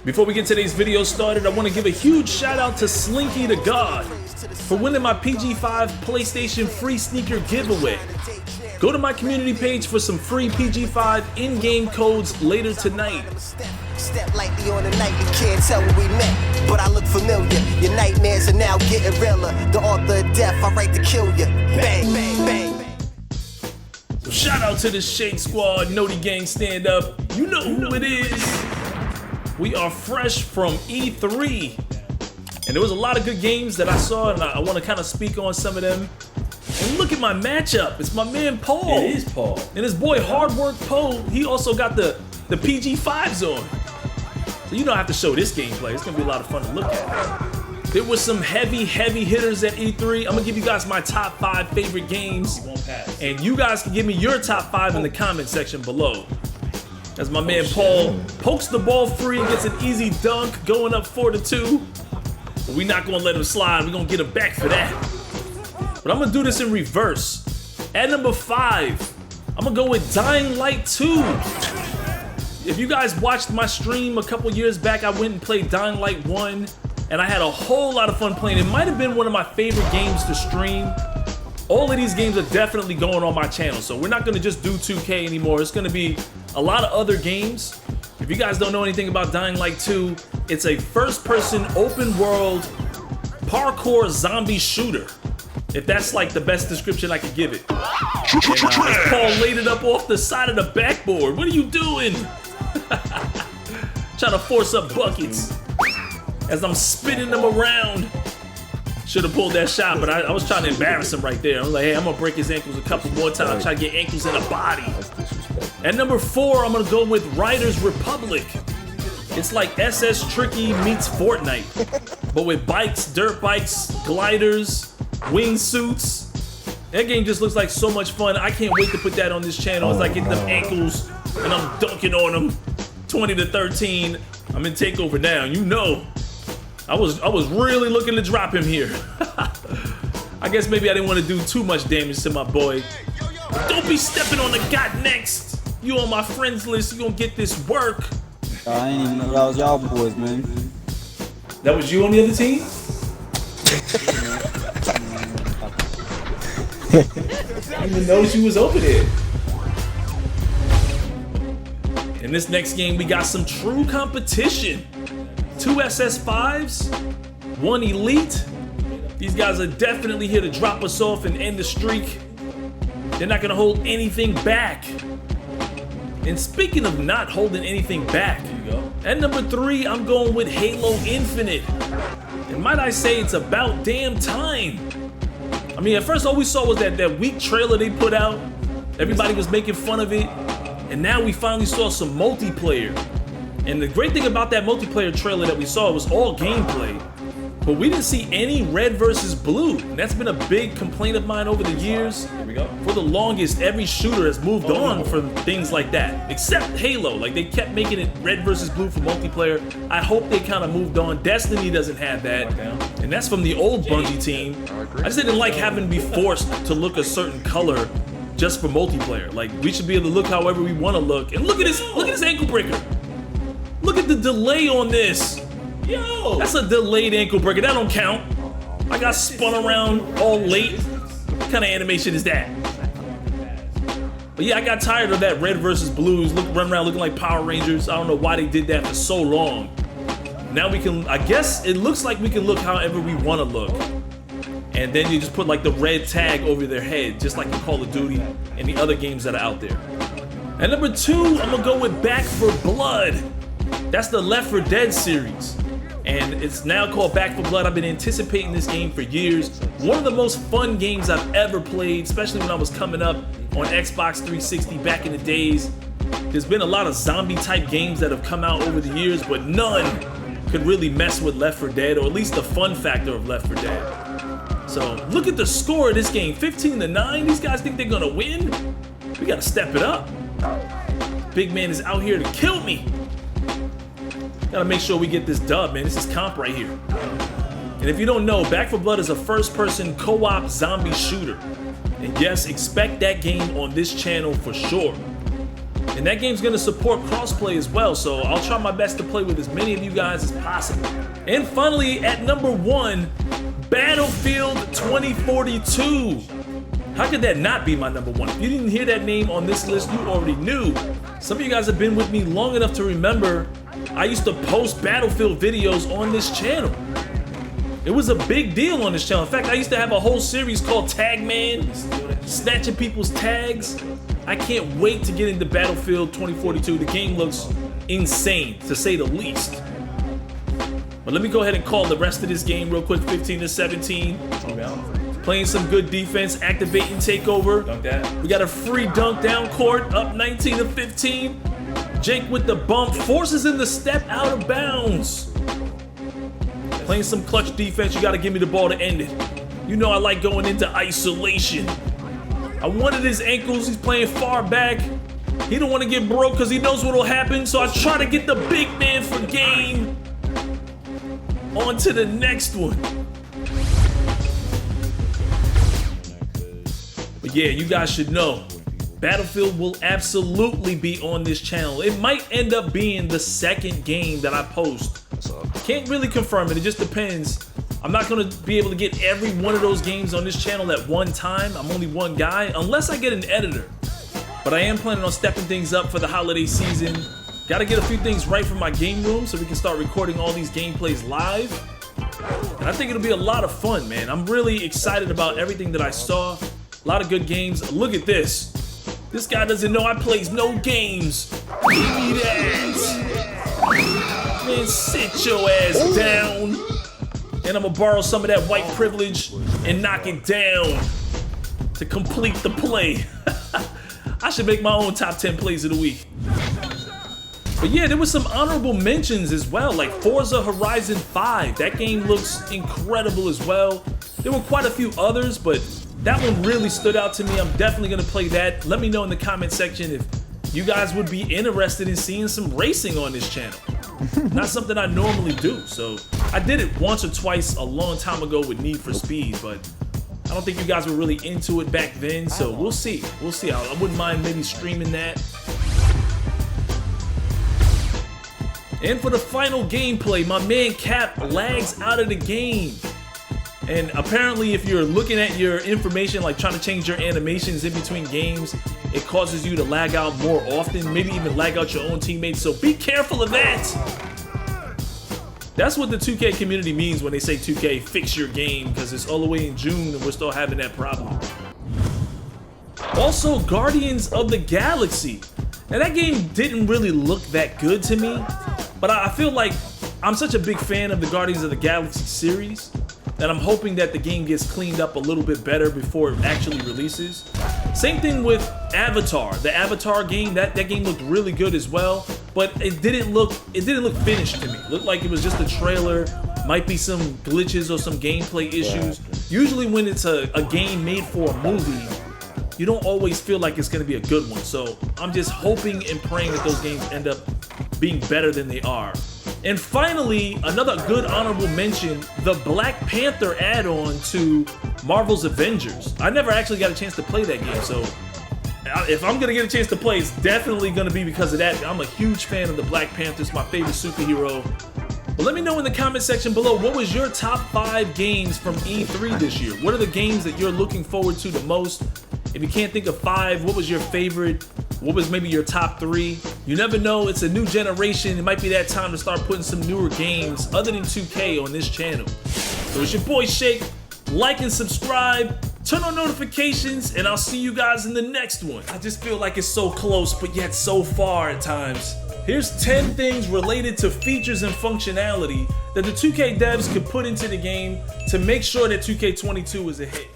Before we get today's video started, I want to give a huge shout out to Slinky the God for winning my PG5 PlayStation free sneaker giveaway. Go to my community page for some free PG5 in-game codes later tonight. Step lightly on the night, you can't tell where we met, but I look familiar. Your nightmares are now getting realer. The author of death, I write to kill you. Bang, bang, bang. So shout out to the Shake Squad, Noti Gang stand up. You know who it is. We are fresh from E3, and there was a lot of good games that I saw, and I want to kind of speak on some of them. And look at my matchup. It's my man Paul. It is Paul. And his boy Hard Work Poe, he also got the PG5s on. So you know I have to show this gameplay. It's going to be a lot of fun to look at. There was some heavy hitters at E3. I'm going to give you guys my top 5 favorite games. And you guys can give me your top 5 in the comment section below. As my man Paul pokes the ball free and gets an easy dunk, going up 4-2. But we're not going to let him slide. We're going to get him back for that. But I'm going to do this in reverse. At number 5, I'm going to go with Dying Light 2. If you guys watched my stream a couple years back, I went and played Dying Light 1, and I had a whole lot of fun playing. It might have been one of my favorite games to stream. All of these games are definitely going on my channel, so we're not going to just do 2K anymore. It's going to be a lot of other games. If you guys don't know anything about Dying Light 2, it's a first-person open-world parkour zombie shooter. If that's like the best description I could give it. And, Paul laid it up off the side of the backboard. What are you doing? Trying to force up buckets as I'm spinning them around. Should have pulled that shot, but I was trying to embarrass him right there. I was like, hey, I'm gonna break his ankles a couple more times, try to get ankles in a body. At number 4, I'm gonna go with Riders Republic. It's like SS Tricky meets Fortnite, but with bikes, dirt bikes, gliders, wingsuits. That game just looks like so much fun. I can't wait to put that on this channel as I get them ankles and I'm dunking on them. 20-13. I'm in takeover now. You know, I was really looking to drop him here. I guess maybe I didn't want to do too much damage to my boy. Don't be stepping on the got next. You on my friends list. You gonna get this work. I ain't even know that was y'all boys, man. That was you on the other team? I didn't even know she was over there. In this next game, we got some true competition. 2 SS5s, 1 Elite. These guys are definitely here to drop us off and end the streak. They're not gonna hold anything back. And speaking of not holding anything back, at number 3, I'm going with Halo Infinite. And might I say, it's about damn time. I mean, at first all we saw was that weak trailer they put out. Everybody was making fun of it. And now we finally saw some multiplayer. And the great thing about that multiplayer trailer that we saw was all gameplay. But we didn't see any red versus blue. And that's been a big complaint of mine over the years. Here we go. For the longest, every shooter has moved on from things like that. Except Halo. Like, they kept making it red versus blue for multiplayer. I hope they kind of moved on. Destiny doesn't have that. And that's from the old Bungie team. I just didn't like having to be forced to look a certain color just for multiplayer. Like, we should be able to look however we want to look. And look at this ankle breaker. Look at the delay on this. Yo, that's a delayed ankle breaker. That don't count. I got spun around all late. What kind of animation is that? But yeah, I got tired of that red versus blues. Run around looking like Power Rangers. I don't know why they did that for so long. Now we can, I guess it looks like we can look however we want to look. And then you just put like the red tag over their head, just like in Call of Duty and the other games that are out there. At number 2, I'm gonna go with Back 4 Blood. That's the Left 4 Dead series. And it's now called Back 4 Blood. I've been anticipating this game for years. One of the most fun games I've ever played, especially when I was coming up on Xbox 360 back in the days. There's been a lot of zombie type games that have come out over the years, but none could really mess with Left 4 Dead, or at least the fun factor of Left 4 Dead. So look at the score of this game, 15-9. These guys think they're gonna win? We gotta step it up. Big man is out here to kill me. Gotta make sure we get this dub, man. This is comp right here. And if you don't know, Back 4 Blood is a first-person co-op zombie shooter. And yes, expect that game on this channel for sure. And that game's gonna support crossplay as well, so I'll try my best to play with as many of you guys as possible. And finally, at number 1, Battlefield 2042. How could that not be my number 1? If you didn't hear that name on this list, you already knew. Some of you guys have been with me long enough to remember I used to post Battlefield videos on this channel. It was a big deal on this channel. In fact, I used to have a whole series called Tag Man, snatching people's tags. I can't wait to get into Battlefield 2042. The game looks insane, to say the least. But let me go ahead and call the rest of this game real quick. 15-17. Playing some good defense, activating takeover. Dunk that. We got a free dunk down court, up 19-15. Jake with the bump, forces him to step out of bounds. Playing some clutch defense, you gotta give me the ball to end it. You know I like going into isolation. I wanted his ankles, he's playing far back. He don't want to get broke because he knows what will happen, so I try to get the big man for game. On to the next one. But yeah, you guys should know, Battlefield will absolutely be on this channel. It might end up being the second game that I post. Can't really confirm it, it just depends. I'm not gonna be able to get every one of those games on this channel at one time. I'm only one guy, unless I get an editor. But I am planning on stepping things up for the holiday season. Gotta get a few things right for my game room so we can start recording all these gameplays live. And I think it'll be a lot of fun, man. I'm really excited about everything that I saw. A lot of good games. Look at this. This guy doesn't know I plays no games. Give me that. Man, sit your ass down. And I'm gonna borrow some of that white privilege and knock it down to complete the play. I should make my own top 10 plays of the week. But yeah, there was some honorable mentions as well, like Forza Horizon 5. That game looks incredible as well. There were quite a few others, but that one really stood out to me. I'm definitely gonna play that. Let me know in the comment section if you guys would be interested in seeing some racing on this channel. Not something I normally do, so I did it once or twice a long time ago with Need for Speed, but I don't think you guys were really into it back then, so we'll see. We'll see. I wouldn't mind maybe streaming that. And for the final gameplay, my man Cap lags out of the game. And apparently if you're looking at your information, like trying to change your animations in between games, it causes you to lag out more often, maybe even lag out your own teammates, so be careful of that. That's what the 2K community means when they say 2K fix your game, because it's all the way in June and we're still having that problem. Also, Guardians of the Galaxy. Now that game didn't really look that good to me, but I feel like I'm such a big fan of the Guardians of the Galaxy series that I'm hoping that the game gets cleaned up a little bit better before it actually releases. Same thing with Avatar. The Avatar game, that game looked really good as well, but it didn't look finished to me. It looked like it was just a trailer, might be some glitches or some gameplay issues. Usually when it's a game made for a movie, you don't always feel like it's gonna be a good one. So I'm just hoping and praying that those games end up being better than they are. And finally, another good honorable mention, the Black Panther add-on to Marvel's Avengers. I never actually got a chance to play that game, so if I'm gonna get a chance to play, it's definitely gonna be because of that. I'm a huge fan of the Black Panther, it's my favorite superhero. But let me know in the comment section below, what was your top 5 games from E3 this year? What are the games that you're looking forward to the most? If you can't think of 5, what was your favorite? What was maybe your top 3? You never know, it's a new generation. It might be that time to start putting some newer games other than 2K on this channel. So it's your boy Shake. Like and subscribe, turn on notifications, and I'll see you guys in the next one. I just feel like it's so close, but yet so far at times. Here's 10 things related to features and functionality that the 2K devs could put into the game to make sure that 2K22 is a hit.